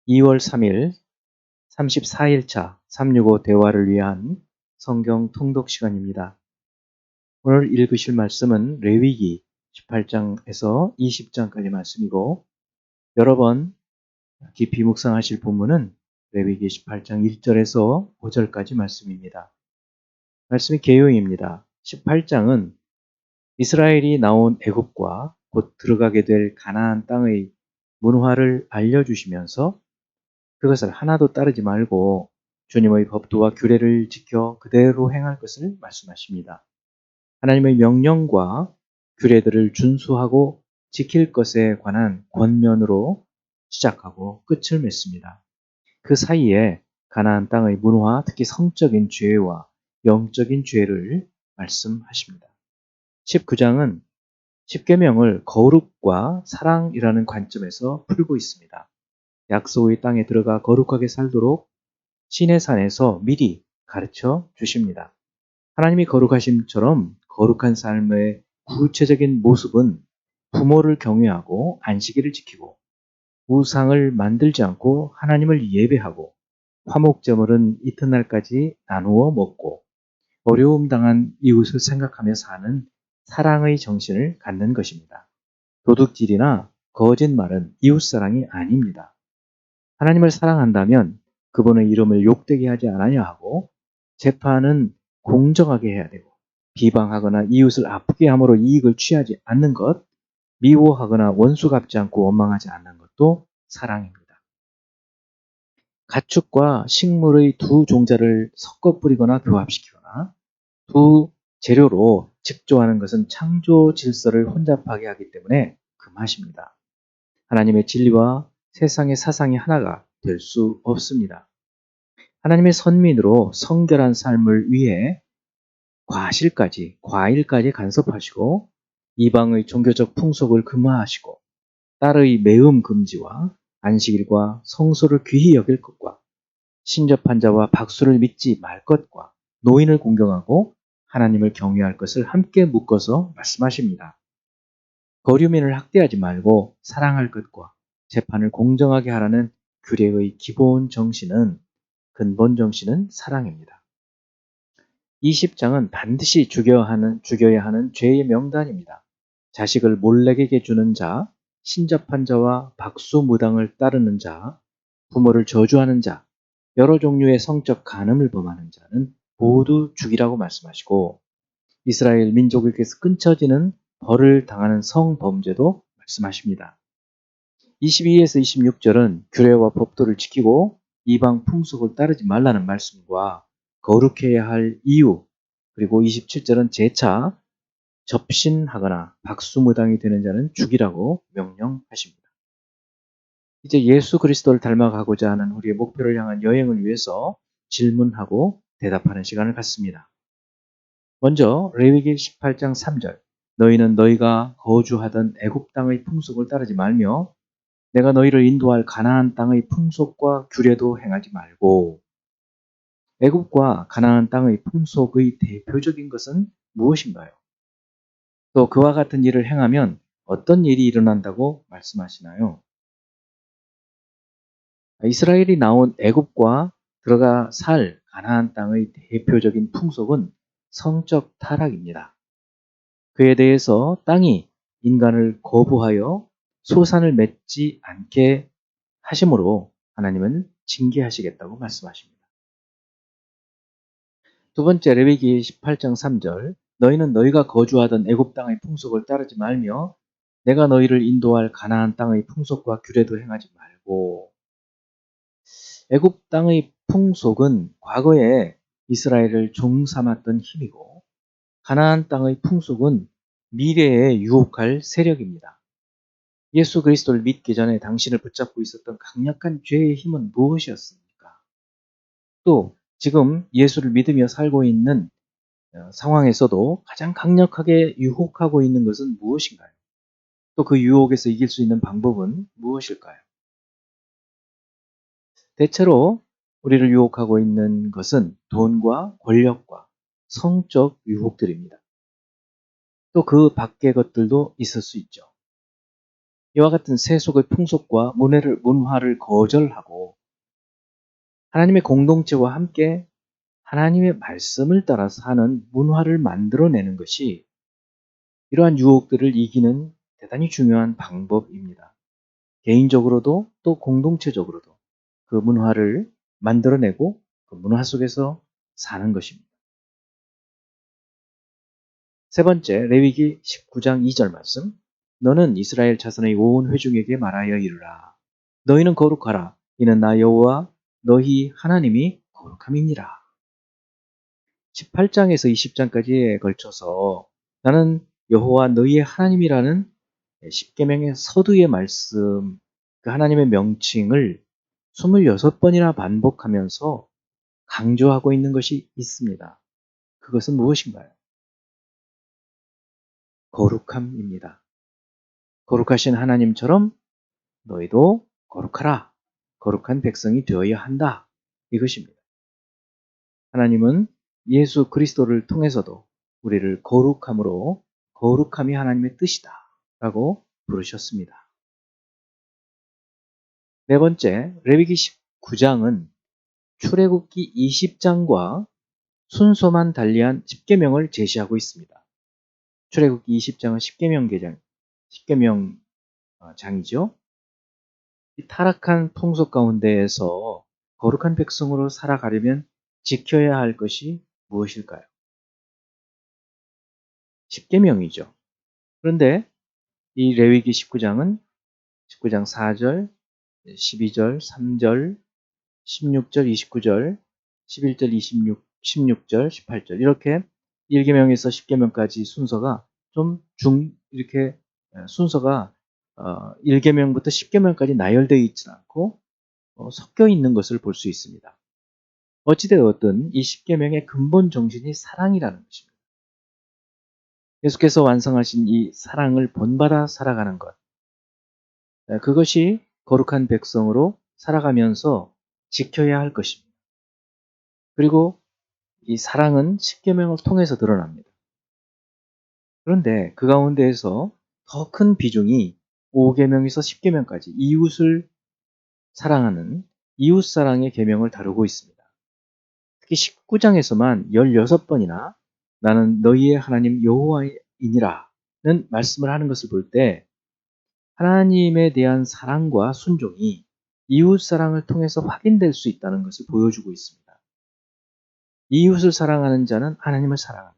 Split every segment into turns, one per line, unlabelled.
2월 3일 34일차 365 대화를 위한 성경 통독 시간입니다. 오늘 읽으실 말씀은 레위기 18장에서 20장까지 말씀이고, 여러 번 깊이 묵상하실 본문은 레위기 18장 1절에서 5절까지 말씀입니다. 말씀이 개요입니다. 18장은 이스라엘이 나온 애굽과 곧 들어가게 될 가나안 땅의 문화를 알려주시면서 그것을 하나도 따르지 말고 주님의 법도와 규례를 지켜 그대로 행할 것을 말씀하십니다. 하나님의 명령과 규례들을 준수하고 지킬 것에 관한 권면으로 시작하고 끝을 맺습니다. 그 사이에 가나안 땅의 문화, 특히 성적인 죄와 영적인 죄를 말씀하십니다. 19장은 십계명을 거룩과 사랑이라는 관점에서 풀고 있습니다. 약속의 땅에 들어가 거룩하게 살도록 시내산에서 미리 가르쳐 주십니다. 하나님이 거룩하심처럼 거룩한 삶의 구체적인 모습은 부모를 경외하고 안식일을 지키고 우상을 만들지 않고 하나님을 예배하고 화목제물은 이튿날까지 나누어 먹고 어려움 당한 이웃을 생각하며 사는 사랑의 정신을 갖는 것입니다. 도둑질이나 거짓말은 이웃사랑이 아닙니다. 하나님을 사랑한다면 그분의 이름을 욕되게 하지 않아야 하고, 재판은 공정하게 해야 되고, 비방하거나 이웃을 아프게 함으로 이익을 취하지 않는 것, 미워하거나 원수 갚지 않고 원망하지 않는 것도 사랑입니다. 가축과 식물의 두 종자를 섞어 뿌리거나 교합시키거나 두 재료로 직조하는 것은 창조 질서를 혼잡하게 하기 때문에 금하십니다. 하나님의 진리와 세상의 사상이 하나가 될 수 없습니다. 하나님의 선민으로 성결한 삶을 위해 과일까지 간섭하시고 이방의 종교적 풍속을 금하시고 딸의 매음 금지와 안식일과 성소를 귀히 여길 것과 신접한 자와 박수를 믿지 말 것과 노인을 공경하고 하나님을 경외할 것을 함께 묶어서 말씀하십니다. 거류민을 학대하지 말고 사랑할 것과 재판을 공정하게 하라는 규례의 기본 정신은, 근본 정신은 사랑입니다. 20장은 반드시 죽여야 하는 죄의 명단입니다. 자식을 몰래에게 주는 자, 신접한 자와 박수무당을 따르는 자, 부모를 저주하는 자, 여러 종류의 성적 간음을 범하는 자는 모두 죽이라고 말씀하시고, 이스라엘 민족에게서 끊쳐지는 벌을 당하는 성범죄도 말씀하십니다. 22에서 26절은 규례와 법도를 지키고 이방 풍속을 따르지 말라는 말씀과 거룩해야 할 이유, 그리고 27절은 재차 접신하거나 박수무당이 되는 자는 죽이라고 명령하십니다. 이제 예수 그리스도를 닮아가고자 하는 우리의 목표를 향한 여행을 위해서 질문하고 대답하는 시간을 갖습니다. 먼저 레위기 18장 3절, 너희는 너희가 거주하던 애굽 땅의 풍속을 따르지 말며 내가 너희를 인도할 가나안 땅의 풍속과 규례도 행하지 말고. 애굽과 가나안 땅의 풍속의 대표적인 것은 무엇인가요? 또 그와 같은 일을 행하면 어떤 일이 일어난다고 말씀하시나요? 이스라엘이 나온 애굽과 들어가 살 가나안 땅의 대표적인 풍속은 성적 타락입니다. 그에 대해서 땅이 인간을 거부하여 소산을 맺지 않게 하심으로 하나님은 징계하시겠다고 말씀하십니다. 두 번째, 레위기 18장 3절, 너희는 너희가 거주하던 애굽 땅의 풍속을 따르지 말며 내가 너희를 인도할 가나안 땅의 풍속과 규례도 행하지 말고. 애굽 땅의 풍속은 과거에 이스라엘을 종 삼았던 힘이고, 가나안 땅의 풍속은 미래에 유혹할 세력입니다. 예수 그리스도를 믿기 전에 당신을 붙잡고 있었던 강력한 죄의 힘은 무엇이었습니까? 또 지금 예수를 믿으며 살고 있는 상황에서도 가장 강력하게 유혹하고 있는 것은 무엇인가요? 또 그 유혹에서 이길 수 있는 방법은 무엇일까요? 대체로 우리를 유혹하고 있는 것은 돈과 권력과 성적 유혹들입니다. 또 그 밖의 것들도 있을 수 있죠. 이와 같은 세속의 풍속과 문화를 거절하고 하나님의 공동체와 함께 하나님의 말씀을 따라 사는 문화를 만들어내는 것이 이러한 유혹들을 이기는 대단히 중요한 방법입니다. 개인적으로도 또 공동체적으로도 그 문화를 만들어내고 그 문화 속에서 사는 것입니다. 세 번째, 레위기 19장 2절 말씀. 너는 이스라엘 자손의 온 회중에게 말하여 이르라. 너희는 거룩하라. 이는 나 여호와 너희 하나님이 거룩함이니라. 18장에서 20장까지에 걸쳐서 나는 여호와 너희의 하나님이라는 십계명의 서두의 말씀, 그 하나님의 명칭을 26번이나 반복하면서 강조하고 있는 것이 있습니다. 그것은 무엇인가요? 거룩함입니다. 거룩하신 하나님처럼 너희도 거룩하라. 거룩한 백성이 되어야 한다. 이것입니다. 하나님은 예수 그리스도를 통해서도 우리를 거룩함으로 거룩함이 하나님의 뜻이다 라고 부르셨습니다. 네 번째, 레위기 19장은 출애굽기 20장과 순서만 달리한 십계명을 제시하고 있습니다. 출애굽기 20장은 십계명장이죠. 이 타락한 풍속 가운데에서 거룩한 백성으로 살아가려면 지켜야 할 것이 무엇일까요? 십계명이죠. 그런데 이 레위기 19장은 19장 4절, 12절, 3절, 16절, 29절, 11절, 16절, 18절 이렇게 1계명에서 10계명까지 순서가 이렇게 순서가 1계명부터 10계명까지 나열되어 있지 않고 섞여 있는 것을 볼 수 있습니다. 어찌되었든 이 10계명의 근본 정신이 사랑이라는 것입니다. 예수께서 완성하신 이 사랑을 본받아 살아가는 것, 그것이 거룩한 백성으로 살아가면서 지켜야 할 것입니다. 그리고 이 사랑은 십계명을 통해서 드러납니다. 그런데 그 가운데에서 더 큰 비중이 5계명에서 10계명까지 이웃을 사랑하는 이웃사랑의 계명을 다루고 있습니다. 특히 19장에서만 16번이나 나는 너희의 하나님 여호와이니라는 말씀을 하는 것을 볼 때 하나님에 대한 사랑과 순종이 이웃사랑을 통해서 확인될 수 있다는 것을 보여주고 있습니다. 이웃을 사랑하는 자는 하나님을 사랑합니다.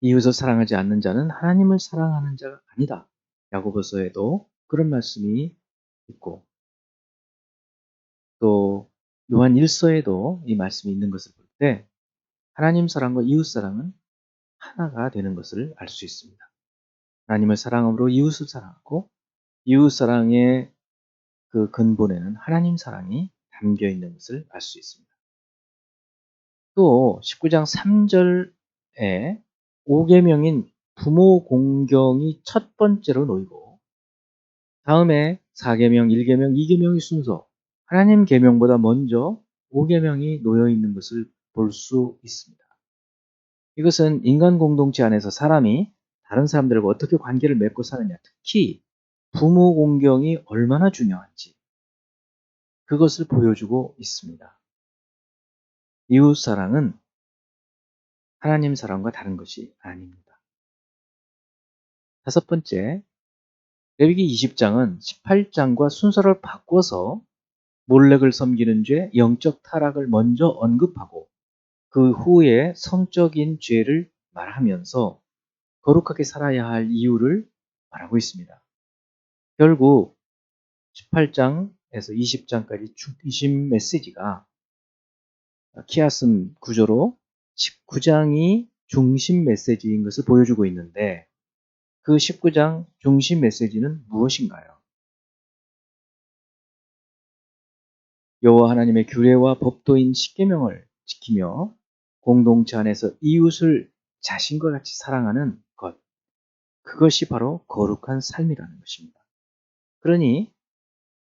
이웃을 사랑하지 않는 자는 하나님을 사랑하는 자가 아니다. 야고보서에도 그런 말씀이 있고 또 요한 1서에도 이 말씀이 있는 것을 볼 때 하나님 사랑과 이웃 사랑은 하나가 되는 것을 알 수 있습니다. 하나님을 사랑함으로 이웃을 사랑하고 이웃 사랑의 그 근본에는 하나님 사랑이 담겨 있는 것을 알 수 있습니다. 또 19장 3절에 5계명인 부모 공경이 첫 번째로 놓이고 다음에 4계명, 1계명, 2계명의 순서 하나님 계명보다 먼저 5계명이 놓여 있는 것을 볼 수 있습니다. 이것은 인간 공동체 안에서 사람이 다른 사람들과 어떻게 관계를 맺고 사느냐, 특히 부모 공경이 얼마나 중요한지 그것을 보여주고 있습니다. 이웃 사랑은 하나님 사랑과 다른 것이 아닙니다. 다섯 번째, 레위기 20장은 18장과 순서를 바꿔서 몰렉을 섬기는 죄, 영적 타락을 먼저 언급하고 그 후에 성적인 죄를 말하면서 거룩하게 살아야 할 이유를 말하고 있습니다. 결국 18장에서 20장까지 중심 메시지가 키아슴 구조로 19장이 중심 메시지인 것을 보여주고 있는데 그 19장 중심 메시지는 무엇인가요? 여호와 하나님의 규례와 법도인 십계명을 지키며 공동체 안에서 이웃을 자신과 같이 사랑하는 것, 그것이 바로 거룩한 삶이라는 것입니다. 그러니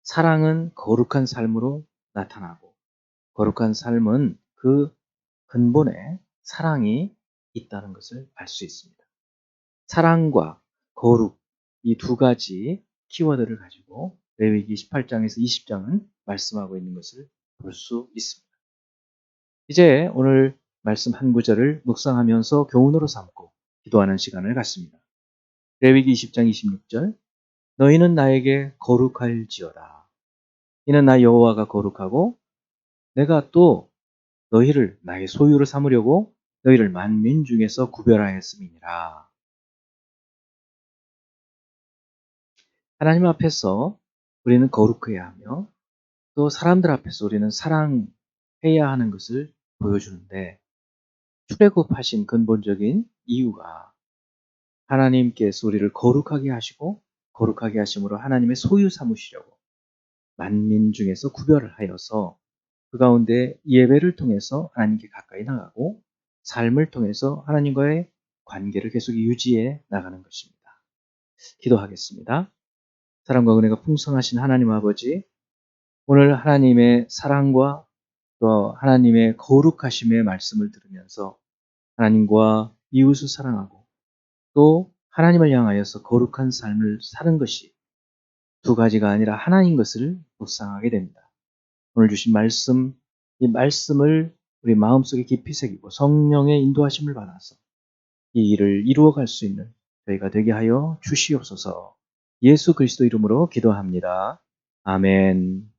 사랑은 거룩한 삶으로 나타나고 거룩한 삶은 그 근본에 사랑이 있다는 것을 알 수 있습니다. 사랑과 거룩, 이 두 가지 키워드를 가지고 레위기 18장에서 20장은 말씀하고 있는 것을 볼 수 있습니다. 이제 오늘 말씀 한 구절을 묵상하면서 교훈으로 삼고 기도하는 시간을 갖습니다. 레위기 20장 26절 너희는 나에게 거룩할지어다. 이는 나 여호와가 거룩하고 내가 또 너희를 나의 소유로 삼으려고 너희를 만민 중에서 구별하였음이니라. 하나님 앞에서 우리는 거룩해야 하며 또 사람들 앞에서 우리는 사랑해야 하는 것을 보여주는데 출애굽하신 근본적인 이유가 하나님께서 우리를 거룩하게 하시고 거룩하게 하심으로 하나님의 소유 삼으시려고 만민 중에서 구별을 하여서 그 가운데 예배를 통해서 하나님께 가까이 나가고 삶을 통해서 하나님과의 관계를 계속 유지해 나가는 것입니다. 기도하겠습니다. 사랑과 은혜가 풍성하신 하나님 아버지, 오늘 하나님의 사랑과 또 하나님의 거룩하심의 말씀을 들으면서 하나님과 이웃을 사랑하고 또 하나님을 향하여서 거룩한 삶을 사는 것이 두 가지가 아니라 하나인 것을 묵상하게 됩니다. 오늘 주신 말씀, 이 말씀을 우리 마음속에 깊이 새기고 성령의 인도하심을 받아서 이 일을 이루어갈 수 있는 저희가 되게 하여 주시옵소서. 예수 그리스도 이름으로 기도합니다. 아멘.